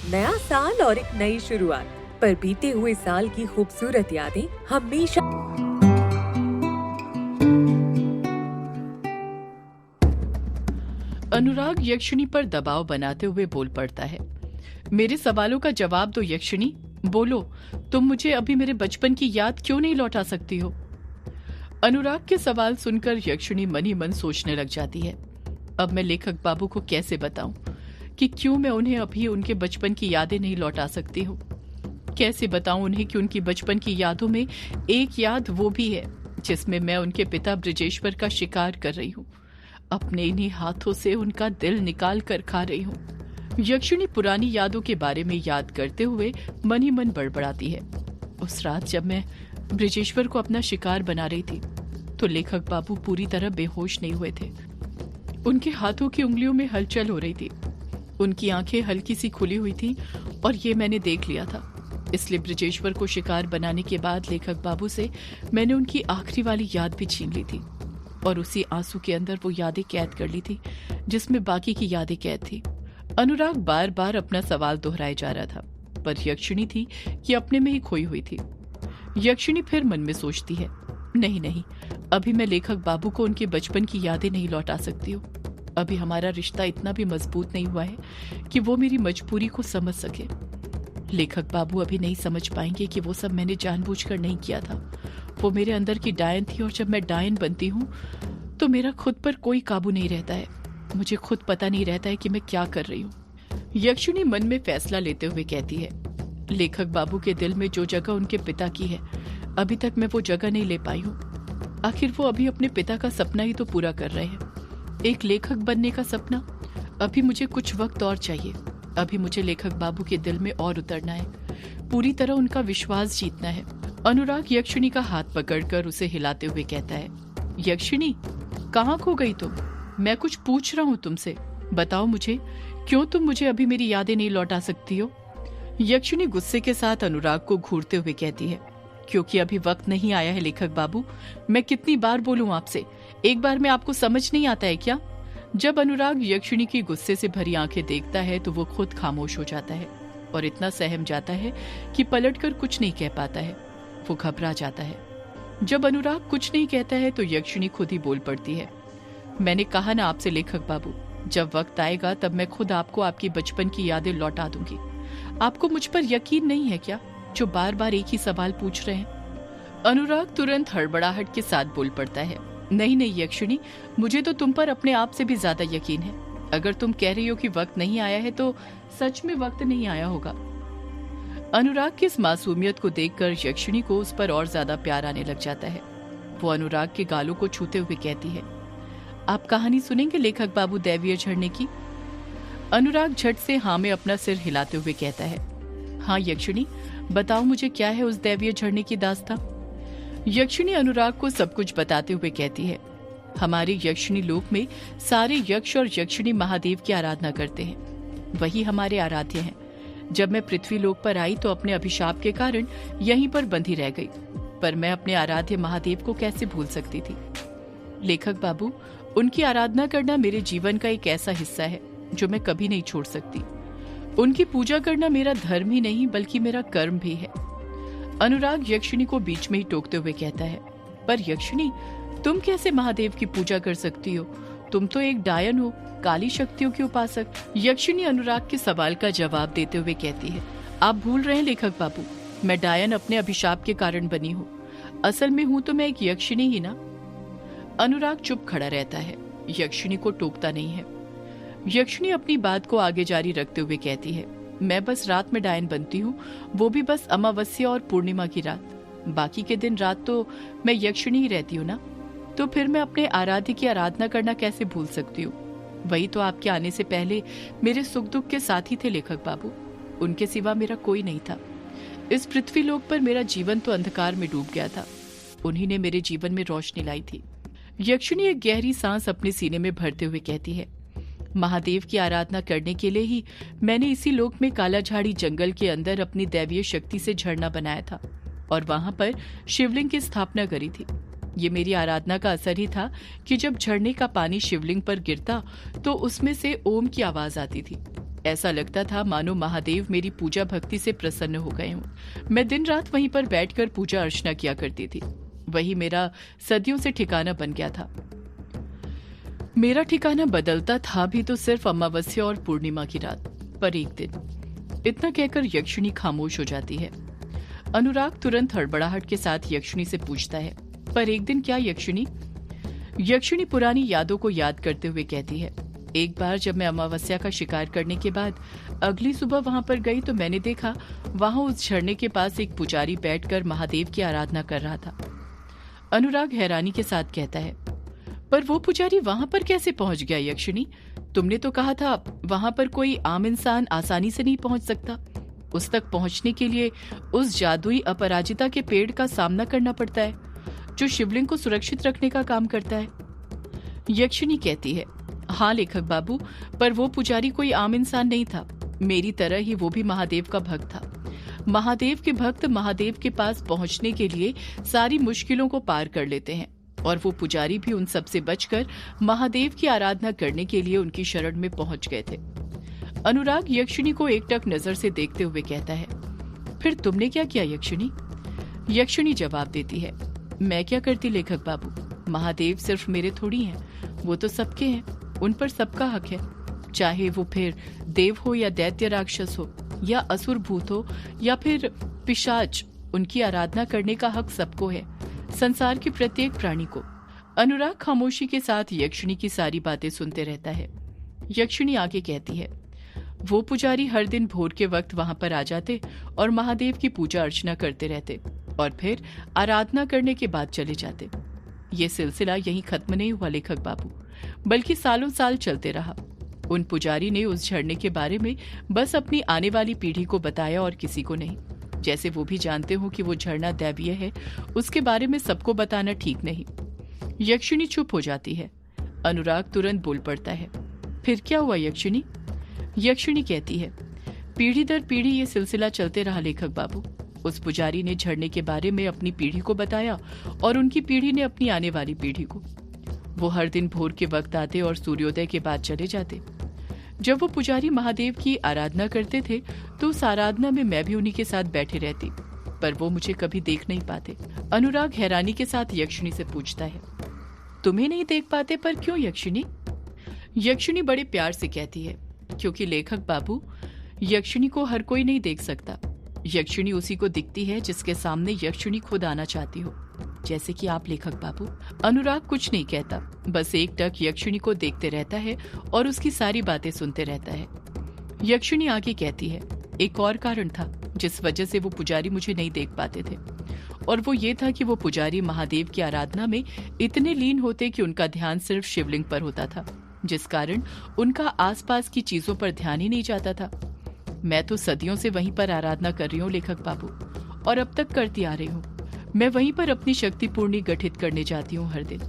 नया साल और एक नई शुरुआत, पर बीते हुए साल की खूबसूरत यादें हमेशा। अनुराग यक्षिणी पर दबाव बनाते हुए बोल पड़ता है। मेरे सवालों का जवाब दो यक्षिणी, बोलो, तुम मुझे अभी मेरे बचपन की याद क्यों नहीं लौटा सकती हो? अनुराग के सवाल सुनकर यक्षिणी मन ही मन सोचने लग जाती है। अब मैं लेखक बाबू को कैसे बताऊं कि क्यों मैं उन्हें अभी उनके बचपन की यादें नहीं लौटा सकती हूँ? कैसे बताऊं उन्हें कि उनकी बचपन की यादों में एक याद वो भी है जिसमें मैं उनके पिता बृजेश्वर का शिकार कर रही हूँ, अपने इन्हीं हाथों से उनका दिल निकाल कर खा रही हूँ। यक्षिणी पुरानी यादों के बारे में याद करते हुए मन ही मन बड़बड़ाती है। उस रात जब मैं बृजेश्वर को अपना शिकार बना रही थी तो लेखक बाबू पूरी तरह बेहोश नहीं हुए थे। उनके हाथों की उंगलियों में हलचल हो रही थी, उनकी आंखें हल्की सी खुली हुई थी और ये मैंने देख लिया था। इसलिए बृजेश्वर को शिकार बनाने के बाद लेखक बाबू से मैंने उनकी आखिरी वाली याद भी छीन ली थी और उसी आंसू के अंदर वो यादें कैद कर ली थी जिसमें बाकी की यादें कैद थी। अनुराग बार बार अपना सवाल दोहराए जा रहा था, पर यक्षिणी थी कि अपने में ही खोई हुई थी। यक्षिणी फिर मन में सोचती है, नहीं नहीं, अभी मैं लेखक बाबू को उनके बचपन की यादें नहीं लौटा सकती हूँ। अभी हमारा रिश्ता इतना भी मजबूत नहीं हुआ है कि वो मेरी मजबूरी को समझ सके। लेखक बाबू अभी नहीं समझ पाएंगे कि वो सब मैंने जानबूझकर नहीं किया था। वो मेरे अंदर की डायन थी और जब मैं डायन बनती हूँ तो मेरा खुद पर कोई काबू नहीं रहता है। मुझे खुद पता नहीं रहता है कि मैं क्या कर रही हूँ। यक्षिणी मन में फैसला लेते हुए कहती है, लेखक बाबू के दिल में जो जगह उनके पिता की है, अभी तक मैं वो जगह नहीं ले पाई हूँ। आखिर वो अभी अपने पिता का सपना ही तो पूरा कर रहे हैं, एक लेखक बनने का सपना। अभी मुझे कुछ वक्त और चाहिए। अभी मुझे लेखक बाबू के दिल में और उतरना है, पूरी तरह उनका विश्वास जीतना है। अनुराग यक्षिणी का हाथ पकड़कर उसे हिलाते हुए कहता है, यक्षिणी, कहाँ खो गई तुम? मैं कुछ पूछ रहा हूँ तुमसे, बताओ मुझे, क्यों तुम मुझे अभी मेरी यादें नहीं लौटा सकती हो? यक्षिणी गुस्से के साथ अनुराग को घूरते हुए कहती है, क्योंकि अभी वक्त नहीं आया है लेखक बाबू। मैं कितनी बार बोलूं आपसे, एक बार में आपको समझ नहीं आता है क्या? जब अनुराग यक्षिणी की गुस्से से भरी आंखें देखता है तो वो खुद खामोश हो जाता है और इतना सहम जाता है कि पलटकर कुछ नहीं कह पाता है। वो घबरा जाता है। जब अनुराग कुछ नहीं कहता है तो यक्षिणी खुद ही बोल पड़ती है, मैंने कहा ना आपसे लेखक बाबू, जब वक्त आएगा तब मैं खुद आपको आपकी बचपन की यादें लौटा दूंगी। आपको मुझ पर यकीन नहीं है क्या, जो बार बार एक ही सवाल पूछ रहे हैं? अनुराग तुरंत हड़बड़ाहट के साथ बोल पड़ता है, नहीं नहीं यक्षिणी, मुझे तो तुम पर अपने आप से भी ज्यादा यकीन है। अगर तुम कह रही हो कि वक्त नहीं आया है तो सच में वक्त नहीं आया होगा। अनुराग की इस मासूमियत को देखकर यक्षिणी को उस पर और ज्यादा प्यार आने लग जाता है। वो अनुराग के गालों को छूते हुए कहती है, आप कहानी सुनेंगे लेखक बाबू दैवीय झरने की? अनुराग झट से हाँ में अपना सिर हिलाते हुए कहता है, हाँ यक्षिणी, बताओ मुझे, क्या है उस दैवीय झरने की दास्तां? यक्षिणी अनुराग को सब कुछ बताते हुए कहती है, हमारे यक्षिणी लोक में सारे यक्ष और यक्षिणी महादेव की आराधना करते हैं, वही हमारे आराध्य हैं। जब मैं पृथ्वी लोक पर आई तो अपने अभिशाप के कारण यहीं पर बंधी रह गई, पर मैं अपने आराध्य महादेव को कैसे भूल सकती थी? लेखक बाबू, उनकी आराधना करना मेरे जीवन का एक ऐसा हिस्सा है जो मैं कभी नहीं छोड़ सकती। उनकी पूजा करना मेरा धर्म ही नहीं बल्कि मेरा कर्म भी है। अनुराग यक्षिणी को बीच में ही टोकते हुए कहता है, पर यक्षिणी, तुम कैसे महादेव की पूजा कर सकती हो? तुम तो एक डायन हो, काली शक्तियों की उपासक। यक्षिणी अनुराग के सवाल का जवाब देते हुए कहती है, आप भूल रहे हैं लेखक बाबू, मैं डायन अपने अभिशाप के कारण बनी हूँ। असल में हूँ तो मैं एक यक्षिणी ही ना। अनुराग चुप खड़ा रहता है, यक्षिणी को टोकता नहीं है। यक्षिणी अपनी बात को आगे जारी रखते हुए कहती है, मैं बस रात में डायन बनती हूँ, वो भी बस अमावस्या और पूर्णिमा की रात। बाकी के दिन रात तो मैं यक्षिणी ही रहती हूँ ना। तो फिर मैं अपने आराध्य की आराधना करना कैसे भूल सकती हूँ? वही तो आपके आने से पहले मेरे सुख दुख के साथी थे लेखक बाबू, उनके सिवा मेरा कोई नहीं था। इस पृथ्वी लोक पर मेरा जीवन तो अंधकार में डूब गया था, उन्हीं ने मेरे जीवन में रोशनी लाई थी। यक्षिणी एक गहरी सांस अपने सीने में भरते हुए कहती है, महादेव की आराधना करने के लिए ही मैंने इसी लोक में कालाझाड़ी जंगल के अंदर अपनी दैवीय शक्ति से झरना बनाया था और वहां पर शिवलिंग की स्थापना करी थी। ये मेरी आराधना का असर ही था कि जब झरने का पानी शिवलिंग पर गिरता तो उसमें से ओम की आवाज आती थी। ऐसा लगता था मानो महादेव मेरी पूजा भक्ति से प्रसन्न हो गए हों। मैं दिन रात वहीं पर बैठकर पूजा अर्चना किया करती थी। वही मेरा सदियों से ठिकाना बन गया था। मेरा ठिकाना बदलता था भी तो सिर्फ अमावस्या और पूर्णिमा की रात पर एक दिन। इतना कहकर यक्षिणी खामोश हो जाती है। अनुराग तुरंत हड़बड़ाहट के साथ यक्षिणी से पूछता है, पर एक दिन क्या यक्षिणी? यक्षिणी पुरानी यादों को याद करते हुए कहती है, एक बार जब मैं अमावस्या का शिकार करने के बाद अगली सुबह वहां पर गई तो मैंने देखा वहां उस झरने के पास एक पुजारी बैठकर महादेव की आराधना कर रहा था। अनुराग हैरानी के साथ कहता है, पर वो पुजारी वहां पर कैसे पहुंच गया यक्षिणी? तुमने तो कहा था वहां पर कोई आम इंसान आसानी से नहीं पहुंच सकता। उस तक पहुंचने के लिए उस जादुई अपराजिता के पेड़ का सामना करना पड़ता है, जो शिवलिंग को सुरक्षित रखने का काम करता है। यक्षिणी कहती है, हाँ लेखक बाबू, पर वो पुजारी कोई आम इंसान नहीं था। मेरी तरह ही वो भी महादेव का भक्त था। महादेव के भक्त महादेव के पास पहुंचने के लिए सारी मुश्किलों को पार कर लेते हैं, और वो पुजारी भी उन सब से बचकर महादेव की आराधना करने के लिए उनकी शरण में पहुंच गए थे। अनुराग यक्षिणी को एकटक नजर से देखते हुए कहता है, फिर तुमने क्या किया यक्षिणी? यक्षिणी जवाब देती है, मैं क्या करती लेखक बाबू, महादेव सिर्फ मेरे थोड़ी हैं, वो तो सबके हैं, उन पर सबका हक है। चाहे वो फिर देव हो या दैत्य राक्षस हो या असुर भूत हो या फिर पिशाच, उनकी आराधना करने का हक सबको है, संसार के प्रत्येक प्राणी को। अनुराग खामोशी के साथ यक्षिणी की सारी बातें सुनते रहता है। यक्षिणी आगे कहती है, वो पुजारी हर दिन भोर के वक्त वहां पर आ जाते और महादेव की पूजा अर्चना करते रहते और फिर आराधना करने के बाद चले जाते। ये सिलसिला यहीं खत्म नहीं हुआ लेखक बाबू, बल्कि सालों साल चलते रहा। उन पुजारी ने उस झरने के बारे में बस अपनी आने वाली पीढ़ी को बताया और किसी को नहीं। जैसे वो भी जानते हो कि वो झरना दैवीय है, उसके बारे में सबको बताना ठीक नहीं। यक्षिणी चुप हो जाती है। अनुराग तुरंत बोल पड़ता है, फिर क्या हुआ यक्षिणी? यक्षिणी कहती है, पीढ़ी दर पीढ़ी ये सिलसिला चलते रहा लेखक बाबू। उस पुजारी ने झरने के बारे में अपनी पीढ़ी को बताया और उनकी पीढ़ी ने अपनी आने वाली पीढ़ी को। वो हर दिन भोर के वक्त आते और सूर्योदय के बाद चले जाते। जब वो पुजारी महादेव की आराधना करते थे तो उस आराधना में मैं भी उन्हीं के साथ बैठे रहती, पर वो मुझे कभी देख नहीं पाते। अनुराग हैरानी के साथ यक्षिणी से पूछता है, तुम्हें नहीं देख पाते, पर क्यों यक्षिणी? यक्षिणी बड़े प्यार से कहती है, क्योंकि लेखक बाबू, यक्षिणी को हर कोई नहीं देख सकता। यक्षिणी उसी को दिखती है जिसके सामने यक्षिणी खुद आना चाहती हो, जैसे कि आप लेखक बाबू। अनुराग कुछ नहीं कहता, बस एकटक यक्षिणी को देखते रहता है और उसकी सारी बातें सुनते रहता है। यक्षिणी आगे कहती है, एक और कारण था जिस वजह से वो पुजारी मुझे नहीं देख पाते थे, और वो ये था कि वो पुजारी महादेव की आराधना में इतने लीन होते कि उनका ध्यान सिर्फ शिवलिंग पर होता था, जिस कारण उनका आसपास की चीजों पर ध्यान ही नहीं जाता था। मैं तो सदियों से वहीं पर आराधना कर रही हूँ लेखक बाबू, और अब तक करती आ रही हूँ। मैं वहीं पर अपनी शक्ति पूर्णी गठित करने जाती हूँ हर दिन।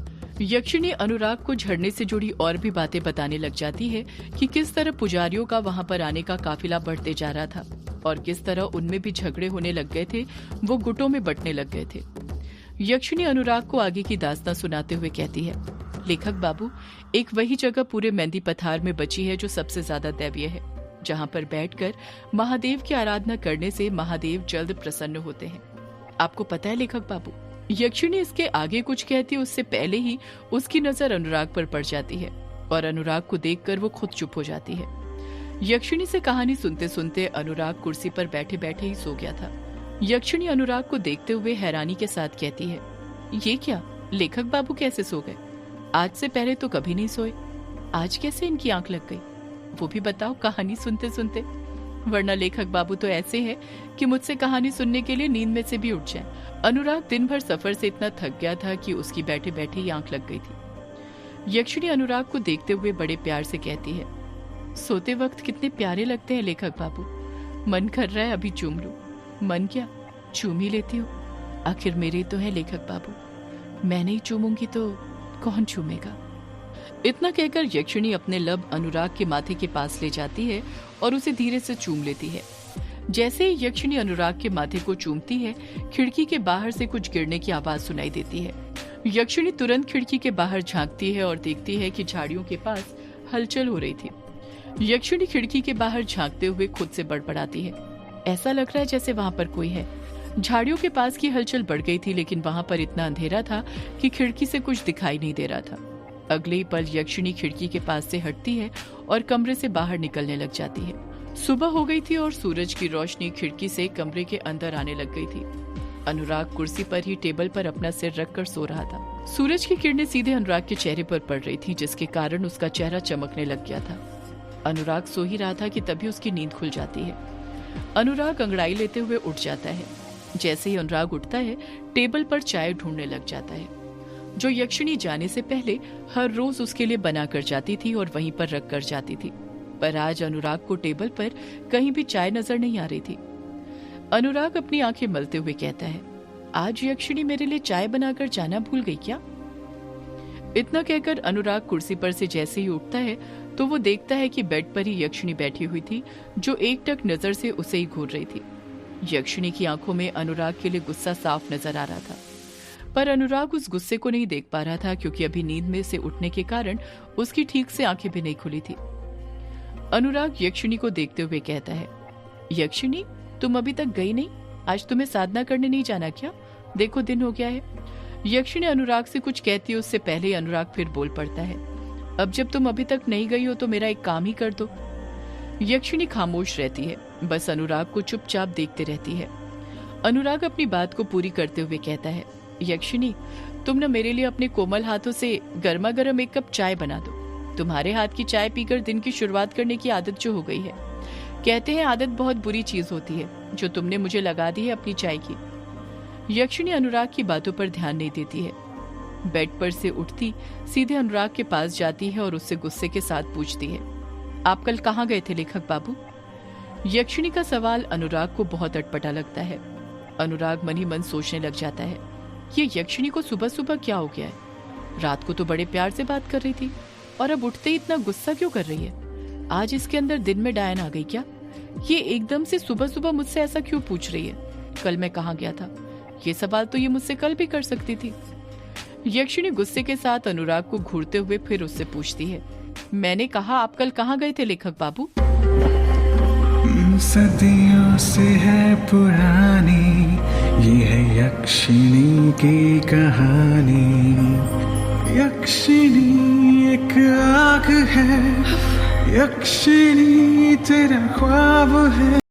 यक्षिणी अनुराग को झरने से जुड़ी और भी बातें बताने लग जाती है कि किस तरह पुजारियों का वहां पर आने का काफिला बढ़ते जा रहा था और किस तरह उनमें भी झगड़े होने लग गए थे, वो गुटों में बंटने लग गए थे। यक्षिणी अनुराग को आगे की दास्तां सुनाते हुए कहती है, लेखक बाबू, एक वही जगह पूरे मेहंदी पथार में बची है जो सबसे ज्यादा दैवीय है, जहाँ पर बैठकर महादेव की आराधना करने से महादेव जल्द प्रसन्न होते हैं। आपको पता है लेखक बाबू? यक्षिणी इसके आगे कुछ कहती उससे पहले ही उसकी नजर अनुराग पर पड़ जाती है और अनुराग को देखकर वो खुद चुप हो जाती है। यक्षिणी से कहानी सुनते सुनते अनुराग कुर्सी पर बैठे बैठे ही सो गया था। यक्षिणी अनुराग को देखते हुए हैरानी के साथ कहती है, ये क्या, लेखक बाबू कैसे सो गए? आज से पहले तो कभी नहीं सोए, आज कैसे इनकी आंख लग गई? वो भी बताओ कहानी सुनते सुनते, वरना लेखक बाबू तो ऐसे हैं कि मुझसे कहानी सुनने के लिए नींद में से भी उठ जाएं। अनुराग दिन भर सफर से इतना थक गया था कि उसकी बैठे बैठे ही आंख लग गई थी। यक्षिणी अनुराग को देखते हुए बड़े प्यार से कहती है, सोते वक्त कितने प्यारे लगते हैं लेखक बाबू, मन कर रहा है अभी चूम लूं। मन क्या, चूम ही लेती हूँ, आखिर मेरे तो है लेखक बाबू, मैं नहीं चूमूंगी तो कौन चूमेगा? इतना कहकर यक्षिणी अपने लब अनुराग के माथे के पास ले जाती है और उसे धीरे से चूम लेती है। जैसे ही यक्षिणी अनुराग के माथे को चूमती है, खिड़की के बाहर से कुछ गिरने की आवाज सुनाई देती है। यक्षिणी तुरंत खिड़की के बाहर झांकती है और देखती है कि झाड़ियों के पास हलचल हो रही थी। यक्षिणी खिड़की के बाहर झांकते हुए खुद से बड़बड़ाती है। ऐसा लग रहा है जैसे वहां पर कोई है। झाड़ियों के पास की हलचल बढ़ गई थी, लेकिन वहां पर इतना अंधेरा था कि खिड़की से कुछ दिखाई नहीं दे रहा था। अगले ही पल यक्षिणी खिड़की के पास से हटती है और कमरे से बाहर निकलने लग जाती है। सुबह हो गई थी और सूरज की रोशनी खिड़की से कमरे के अंदर आने लग गई थी। अनुराग कुर्सी पर ही टेबल पर अपना सिर रखकर सो रहा था। सूरज की किरणें सीधे अनुराग के चेहरे पर पड़ रही थी, जिसके कारण उसका चेहरा चमकने लग गया था। अनुराग सो ही रहा था कि तभी उसकी नींद खुल जाती है। अनुराग अंगड़ाई लेते हुए उठ जाता है। जैसे ही अनुराग उठता है, टेबल पर चाय ढूंढने लग जाता है, जो यक्षिणी जाने से पहले हर रोज उसके लिए बना कर जाती थी और वहीं पर रख कर जाती थी। पर आज अनुराग को टेबल पर कहीं भी चाय नजर नहीं आ रही थी। अनुराग अपनी आंखें मलते हुए कहता है, आज यक्षिणी मेरे लिए चाय बनाकर जाना भूल गई क्या? इतना कहकर अनुराग कुर्सी पर से जैसे ही उठता है तो वो देखता है कि बेड पर ही यक्षिणी बैठी हुई थी, जो एकटक नजर से उसे ही घूर रही थी। यक्षिणी की आंखों में अनुराग के लिए गुस्सा साफ नजर आ रहा था, पर अनुराग उस गुस्से को नहीं देख पा रहा था, क्योंकि अभी नींद में से उठने के कारण उसकी ठीक से आंखें भी नहीं खुली थी। अनुराग यक्षिणी को देखते हुए कहता है, यक्षिणी, तुम अभी तक गई नहीं? आज तुम्हें साधना करने नहीं जाना क्या? देखो दिन हो गया है। यक्षिणी अनुराग से कुछ कहती है, उससे पहले ही अनुराग फिर बोल पड़ता है, अब जब तुम अभी तक नहीं गई हो तो मेरा एक काम ही कर दो। यक्षिणी खामोश रहती है, बस अनुराग को चुपचाप देखते रहती है। अनुराग अपनी बात को पूरी करते हुए कहता है, यक्षिणी, तुम न मेरे लिए अपने कोमल हाथों से गर्मा गर्म एक कप चाय बना दो। तुम्हारे हाथ की चाय पीकर दिन की शुरुआत करने की आदत जो हो गई है। कहते हैं आदत बहुत बुरी चीज होती है, जो तुमने मुझे लगा दी है अपनी चाय की। यक्षिणी अनुराग की बातों पर ध्यान नहीं देती है। बेड पर से उठती सीधे अनुराग के पास जाती है और उससे गुस्से के साथ पूछती है, आप कल कहाँ गए थे लेखक बाबू? यक्षिणी का सवाल अनुराग को बहुत अटपटा लगता है। अनुराग मन ही मन सोचने लग जाता है, ये यक्षिणी को सुबह सुबह क्या हो गया है? रात को तो बड़े प्यार से बात कर रही थी और अब उठते ही इतना गुस्सा क्यों कर रही है? आज इसके अंदर दिन में डायन आ गई क्या? ये एकदम से सुबह सुबह मुझसे ऐसा क्यों पूछ रही है? कल मैं कहाँ गया था? ये सवाल तो ये मुझसे कल भी कर सकती थी। यक्षिणी गुस्से के साथ अनुराग को घूरते हुए फिर उससे पूछती है, मैंने कहा आप कल कहाँ गए थे लेखक बाबू? सदियों से है पुरानी ये है यक्षिणी की कहानी। यक्षिणी एक आग है, यक्षिणी तेरा ख्वाब है।